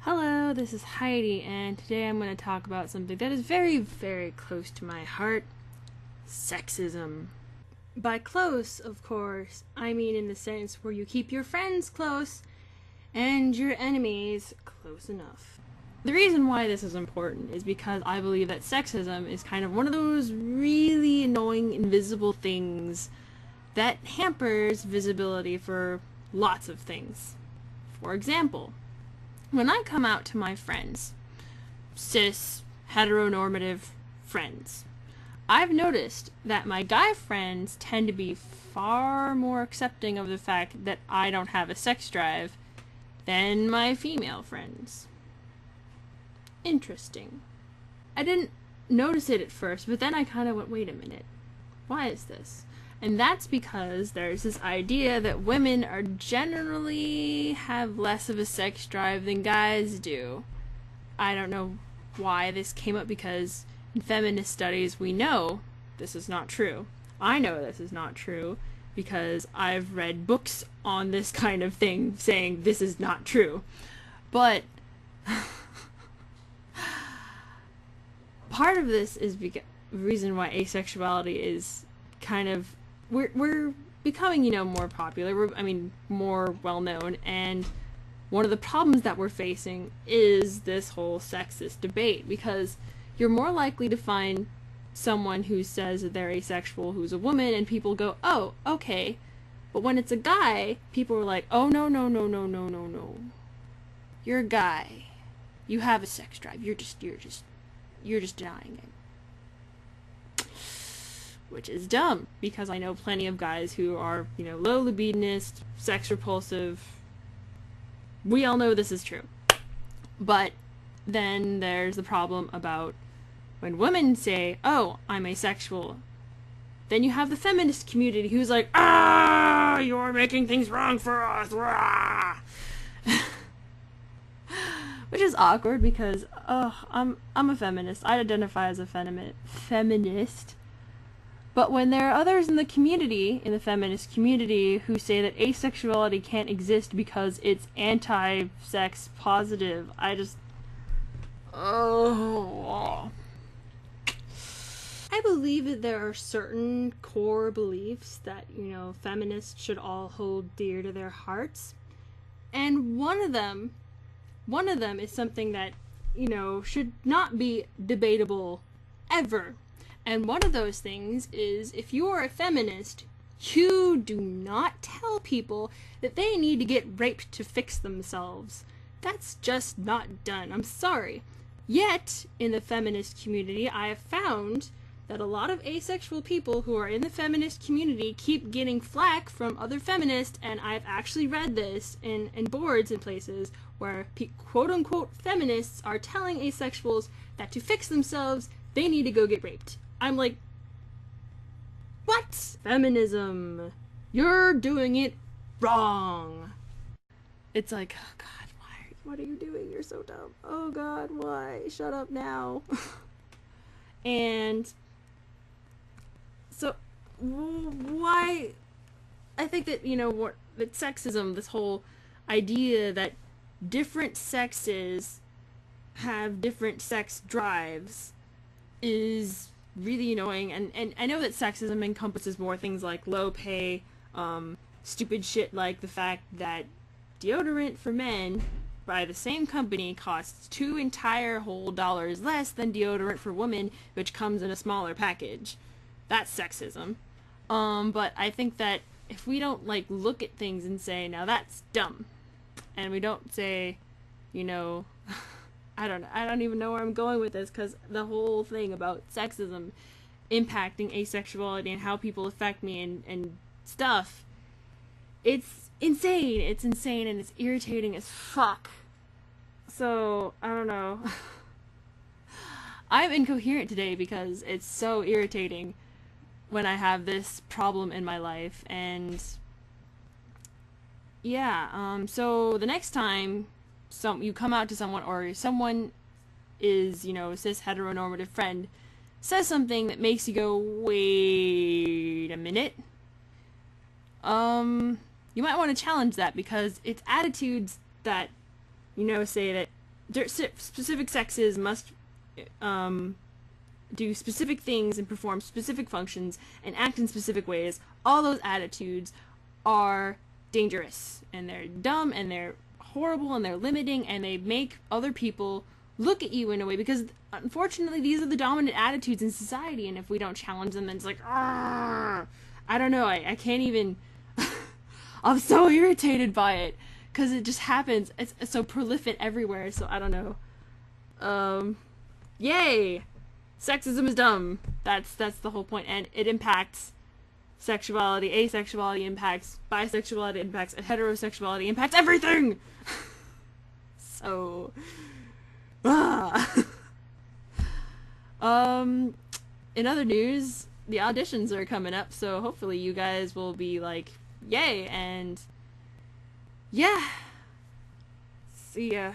Hello, this is Heidi, and today I'm going to talk about something that is very, very close to my heart: sexism. By close, of course, I mean in the sense where you keep your friends close and your enemies close enough. The reason why this is important is because I believe that sexism is kind of one of those really annoying, invisible things that hampers visibility for lots of things. For example, when I come out to my friends, cis, heteronormative friends, I've noticed that my guy friends tend to be far more accepting of the fact that I don't have a sex drive than my female friends. Interesting. I didn't notice it at first, but then I kind of went, wait a minute, why is this? And that's because there's this idea that women are generally have less of a sex drive than guys do. I don't know why this came up, because in feminist studies we know this is not true. I know this is not true because I've read books on this kind of thing saying this is not true. But part of this is the reason why asexuality is kind of we're becoming, more popular. More well known, and one of the problems that we're facing is this whole sexist debate, because you're more likely to find someone who says that they're asexual who's a woman, and people go, "Oh, okay." But when it's a guy, people are like, "Oh, no, no, no, no, no, no, no. You're a guy. You have a sex drive. You're just denying it." Which is dumb, because I know plenty of guys who are, low libidinous, sex repulsive. We all know this is true. But then there's the problem about when women say, "Oh, I'm asexual," then you have the feminist community who's like, "Ah, you're making things wrong for us." Rah! Which is awkward because, I'm a feminist. I identify as a feminist. But when there are others in the community, in the feminist community, who say that asexuality can't exist because it's anti-sex positive, I believe that there are certain core beliefs that, feminists should all hold dear to their hearts. And one of them is something that, should not be debatable ever. And one of those things is, if you are a feminist, you do not tell people that they need to get raped to fix themselves. That's just not done. I'm sorry. Yet, in the feminist community, I have found that a lot of asexual people who are in the feminist community keep getting flack from other feminists, and I've actually read this in boards and places where quote-unquote feminists are telling asexuals that to fix themselves, they need to go get raped. I'm like, what? Feminism. You're doing it wrong. It's like, oh God, why? What are you doing? You're so dumb. Oh God, why? Shut up now. And so, why? I think that, that sexism, this whole idea that different sexes have different sex drives, is really annoying. And I know that sexism encompasses more things like low pay, stupid shit like the fact that deodorant for men by the same company costs $2 entire whole dollars less than deodorant for women, which comes in a smaller package. That's sexism. But I think that if we don't look at things and say, now that's dumb, and we don't say, I don't even know where I'm going with this, because the whole thing about sexism impacting asexuality and how people affect me and stuff, it's insane. It's insane, and it's irritating as fuck. So, I don't know. I'm incoherent today because it's so irritating when I have this problem in my life. And yeah, so the next time you come out to someone, or someone is, cis heteronormative friend says something that makes you go, wait a minute, you might want to challenge that, because it's attitudes that, say that specific sexes must do specific things and perform specific functions and act in specific ways. All those attitudes are dangerous, and they're dumb, and they're horrible, and they're limiting, and they make other people look at you in a way, because unfortunately these are the dominant attitudes in society, and if we don't challenge them, then it's like, I don't know, I can't even, I'm so irritated by it, because it just happens, it's so prolific everywhere, so I don't know. Yay! Sexism is dumb. That's the whole point, and it impacts sexuality, asexuality impacts, bisexuality impacts, and heterosexuality impacts everything! So... in other news, the auditions are coming up, so hopefully you guys will be like, yay, and yeah. See ya.